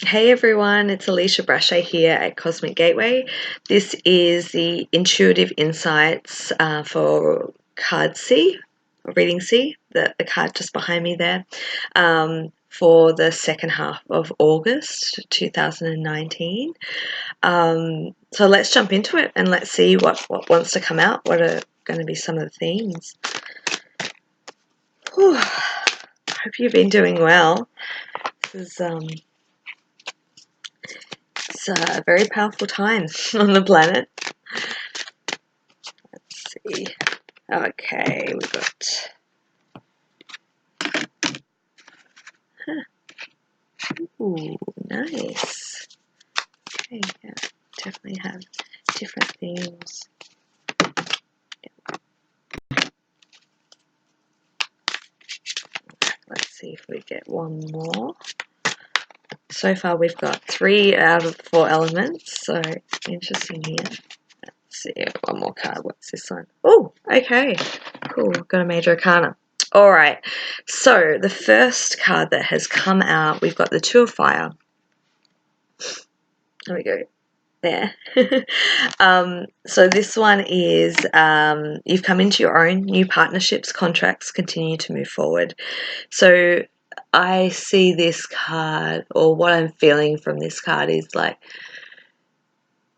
Hey everyone, it's Alisha Brashay here at Cosmic Gateway. This is the Intuitive Insights for Card C, or Reading C, the card just behind me there, for the second half of August 2019. So let's jump into it and let's see what wants to come out, what are going to be some of the themes. Whew. Hope you've been doing well. This is It's a very powerful time on the planet. Let's see. Okay, we've got... Ooh, nice. Okay, yeah, definitely have different themes. Let's see if we get one more. So far we've got 3 out of 4 elements, so interesting here. Let's see, one more card. What's this one? Oh, okay, cool. Got a major arcana. All right, so the first card that has come out, we've got the Two of Fire. There we go. There. So this one is you've come into your own, new partnerships, contracts continue to move forward. So I see this card, or what I'm feeling from this card is like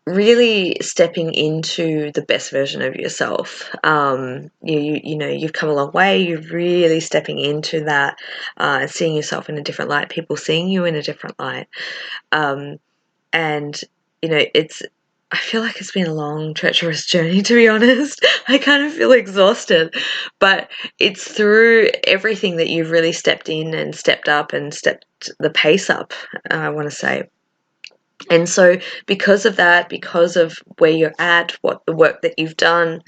really stepping into the best version of yourself. You know, you've come a long way. You're really stepping into that, seeing yourself in a different light, people seeing you in a different light. And, you know, I feel like it's been a long, treacherous journey, to be honest. I kind of feel exhausted, but it's through everything that you've really stepped in and stepped up and stepped the pace up, I want to say. And so because of that, because of where you're at, what the work that you've done,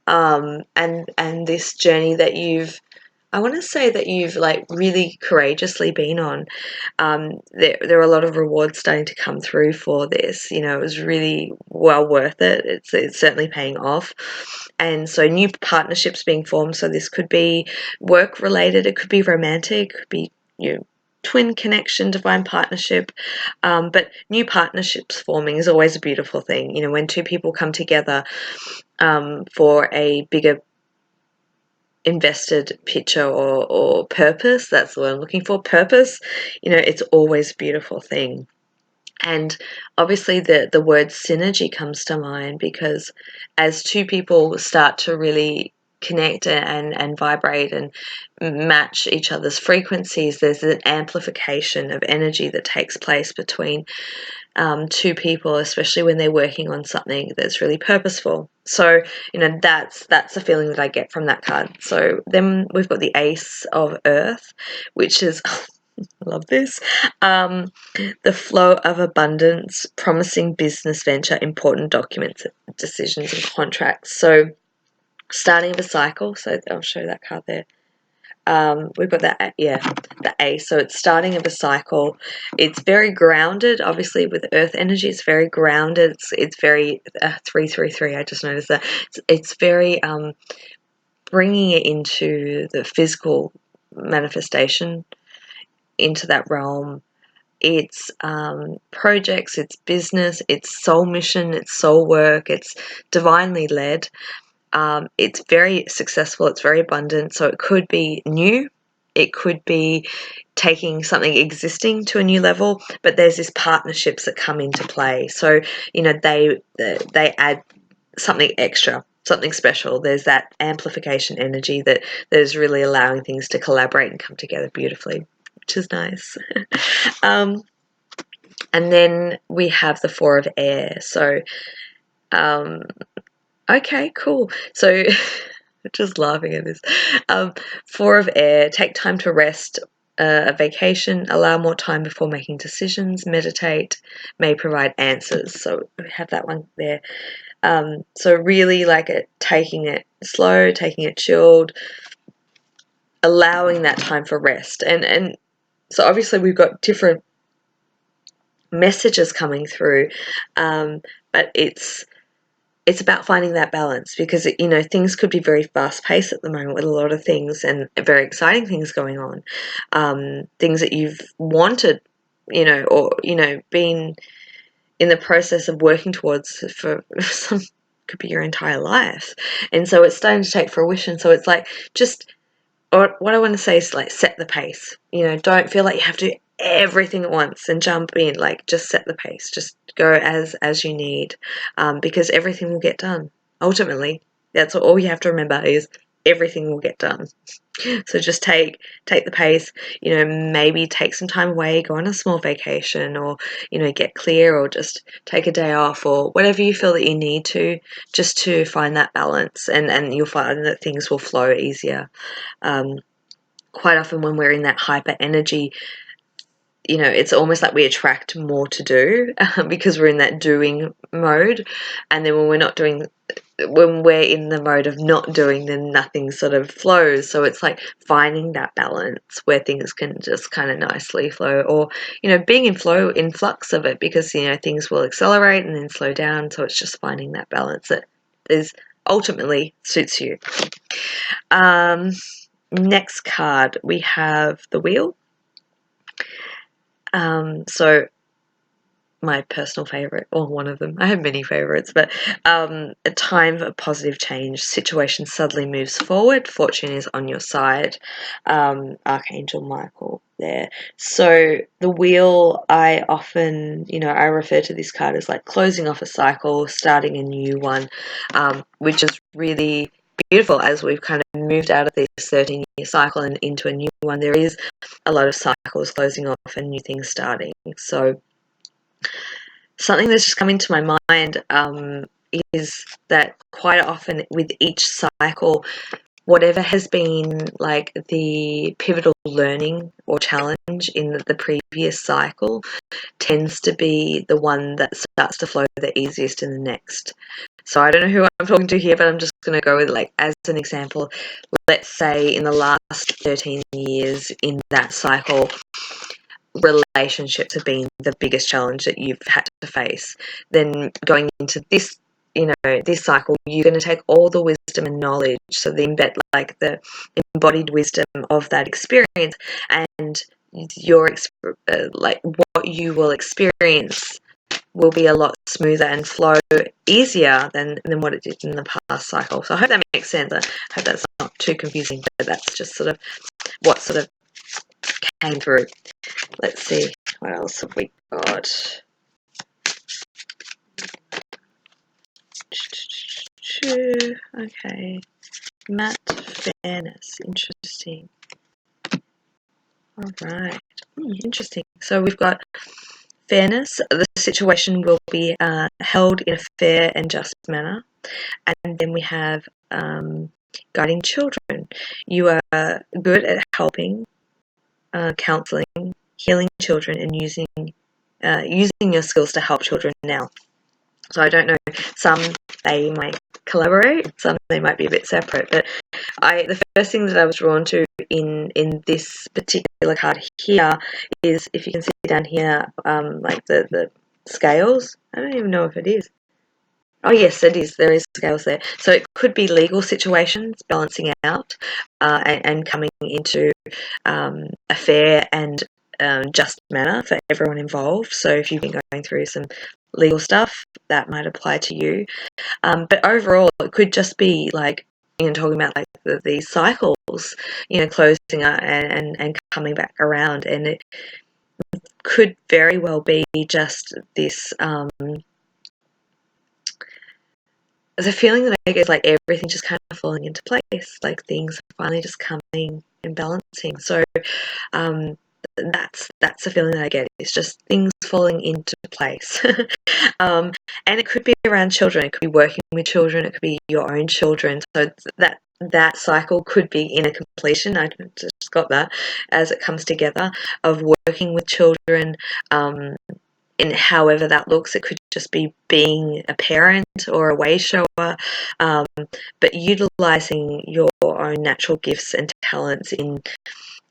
and this journey that I want to say that you've like really courageously been on, there are a lot of rewards starting to come through for this. You know, it was really well worth it. It's certainly paying off. And so new partnerships being formed. So this could be work related, it could be romantic, it could be, you know, twin connection, divine partnership, but new partnerships forming is always a beautiful thing. You know, when two people come together for a bigger invested picture or purpose, that's what I'm looking for, purpose, you know, it's always a beautiful thing. And obviously the word synergy comes to mind, because as two people start to really connect and vibrate and match each other's frequencies, there's an amplification of energy that takes place between two people, especially when they're working on something that's really purposeful. So, you know, that's the feeling that I get from that card. So then we've got the Ace of Earth, which is I love this. The flow of abundance, promising business venture, important documents, decisions, and contracts. So starting of a cycle. So I'll show that card there. We've got that, yeah, the A. So it's starting of a cycle. It's very grounded. Obviously, with Earth energy, it's very grounded. It's very 333. I just noticed that it's very bringing it into the physical manifestation, into that realm. It's projects, it's business, it's soul mission, it's soul work, it's divinely led. It's very successful, it's very abundant, so it could be new, it could be taking something existing to a new level, but there's these partnerships that come into play. So, you know, they add something extra, something special. There's that amplification energy that is really allowing things to collaborate and come together beautifully, which is nice. And then we have the Four of Air. So, okay, cool. So, just laughing at this. Four of Air, take time to rest, a vacation, allow more time before making decisions, meditate, may provide answers. So, we have that one there. So, really like it, taking it slow, taking it chilled, allowing that time for rest. And so, obviously, we've got different messages coming through, but it's about finding that balance, because you know, things could be very fast paced at the moment with a lot of things and very exciting things going on, things that you've wanted or being in the process of working towards for some, could be your entire life. And so it's starting to take fruition. So it's like, just, or what I want to say is, like, set the pace. Don't feel like you have to do everything at once and jump in. Like, just set the pace. Just go as you need, because everything will get done. Ultimately, that's all you have to remember, is everything will get done. So just take the pace, maybe take some time away, go on a small vacation, or, get clear, or just take a day off, or whatever you feel that you need to, just to find that balance, and you'll find that things will flow easier. Quite often when we're in that hyper energy, it's almost like we attract more to do, because we're in that doing mode. And then when we're in the mode of not doing, then nothing sort of flows. So it's like finding that balance where things can just kind of nicely flow, or, being in flux of it, because, things will accelerate and then slow down. So it's just finding that balance that is ultimately suits you. Next card, we have the Wheel. So my personal favorite, or one of them. I have many favorites, but a time of positive change. Situation suddenly moves forward. Fortune is on your side. Archangel Michael there. So the Wheel, I often, I refer to this card as like closing off a cycle, starting a new one, which is really beautiful as we've kind of moved out of this 13-year cycle and into a new one. There is a lot of cycles closing off and new things starting. So something that's just come into my mind, is that quite often with each cycle, whatever has been like the pivotal learning or challenge in the previous cycle tends to be the one that starts to flow the easiest in the next. So I don't know who I'm talking to here, but I'm just going to go with, like, as an example, let's say in the last 13 years in that cycle, relationships have been the biggest challenge that you've had to face. Then going into this, this cycle, you're going to take all the wisdom and knowledge, so the embodied wisdom of that experience, and like what you will experience will be a lot smoother and flow easier than what it did in the past cycle. So I hope that makes sense. I hope that's not too confusing, but that's just sort of what sort of came through. Let's see, what else have we got? Okay. Matt, fairness. Interesting. All right. Interesting. So we've got fairness. The situation will be held in a fair and just manner. And then we have guiding children. You are good at helping, counselling, healing children, and using your skills to help children now. So I don't know, some they might collaborate, some they might be a bit separate, but the first thing that I was drawn to in this particular card here is, if you can see down here, like the scales. I don't even know if it is. Oh yes, it is. There is scales there. So it could be legal situations balancing out, and coming into a fair and just manner for everyone involved. So if you've been going through some legal stuff, that might apply to you. But overall, it could just be like, talking about like these cycles, closing out and coming back around. And it could very well be just this, there's a feeling that I get like everything just kind of falling into place, like things are finally just coming and balancing. So that's the feeling that I get. It's just things falling into place. And it could be around children. It could be working with children. It could be your own children. So that cycle could be in a completion. I just got that as it comes together, of working with children. In however that looks, it could just be being a parent or a way shower, but utilizing your own natural gifts and talents in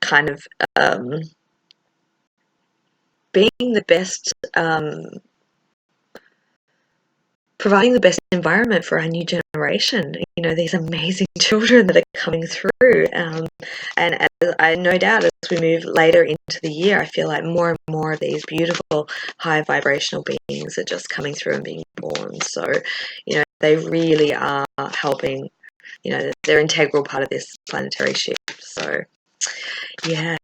kind of being the best providing the best environment for our new generation. You know, these amazing children that are coming through. And as I no doubt as we move later into the year, I feel like more and more of these beautiful high vibrational beings are just coming through and being born. So, you know, they really are helping. You know, they're an integral part of this planetary shift. So, yeah,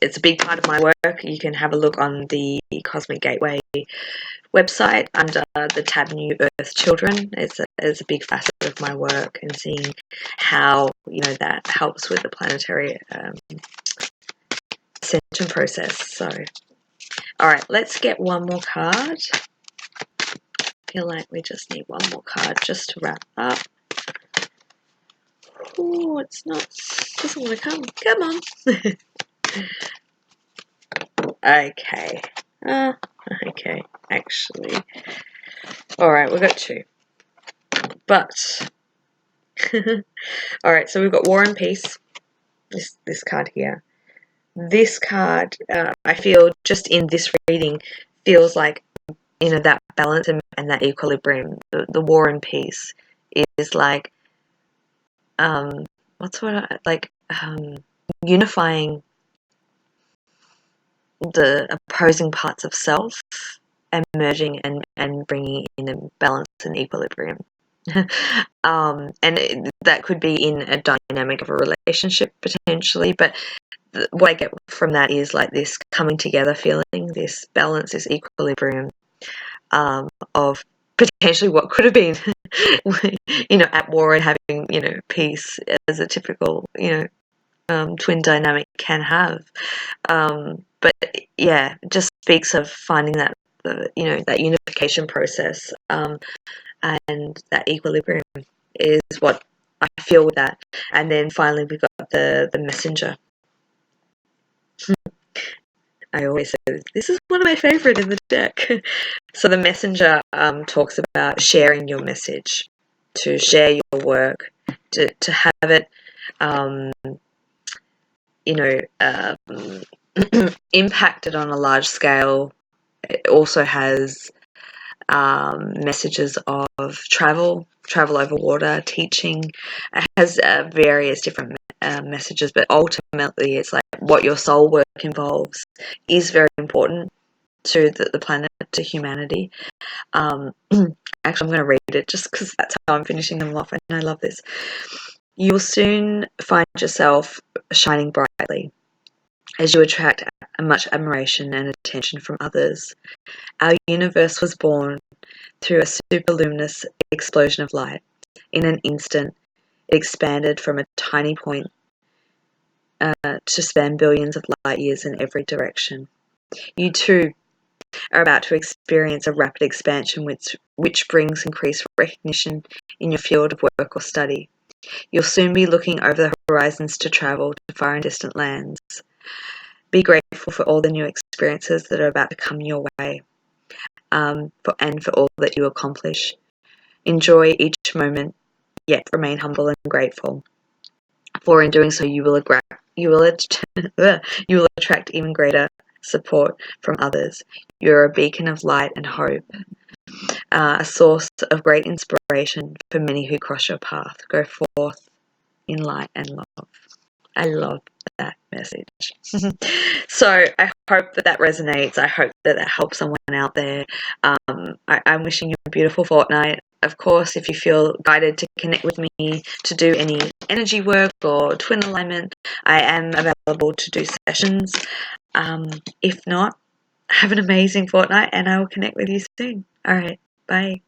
it's a big part of my work. You can have a look on the Cosmic Gateway website under the tab New Earth Children. It's a big facet of my work, and seeing how, you know, that helps with the planetary ascension process. So, all right, let's get one more card. I feel like we just need one more card just to wrap up. Oh, it's not, doesn't want to come. Come on. Okay. Okay, actually. All right, we've got two. But, all right, so we've got War and Peace, this card here. This card, I feel, just in this reading, feels like, you know, that balance and that equilibrium. The War and Peace is like, unifying the opposing parts of self and merging and bringing in a balance and equilibrium. That could be in a dynamic of a relationship potentially, but what I get from that is like this coming together feeling, this balance, this equilibrium of potentially what could have been, you know, at war and having, you know, peace as a typical, you know, twin dynamic can have. But yeah, it just speaks of finding that, you know, that unification process, and that equilibrium is what I feel with that. And then finally we've got the messenger. I always say this is one of my favorite in the deck. So the messenger talks about sharing your message, to share your work, to have it, you know, impacted on a large scale. It also has messages of travel over water, teaching. It has various different messages, but ultimately it's like what your soul work involves is very important to the planet, to humanity. Actually, I'm going to read it just because that's how I'm finishing them off, and I love this. You will soon find yourself shining brightly as you attract much admiration and attention from others. Our universe was born through a superluminous explosion of light. In an instant, it expanded from a tiny point to span billions of light years in every direction. You too are about to experience a rapid expansion which brings increased recognition in your field of work or study. You'll soon be looking over the horizons to travel to far and distant lands. Be grateful for all the new experiences that are about to come your way, and for all that you accomplish. Enjoy each moment, yet remain humble and grateful. For in doing so, you will attract even greater support from others. You're a beacon of light and hope, a source of great inspiration for many who cross your path. Go forth in light and love. I love that message. So I hope that resonates. I hope that helps someone out there. I'm wishing you a beautiful fortnight. Of course, if you feel guided to connect with me to do any energy work or twin alignment, I am available to do sessions. If not, have an amazing fortnight and I will connect with you soon. All right, bye.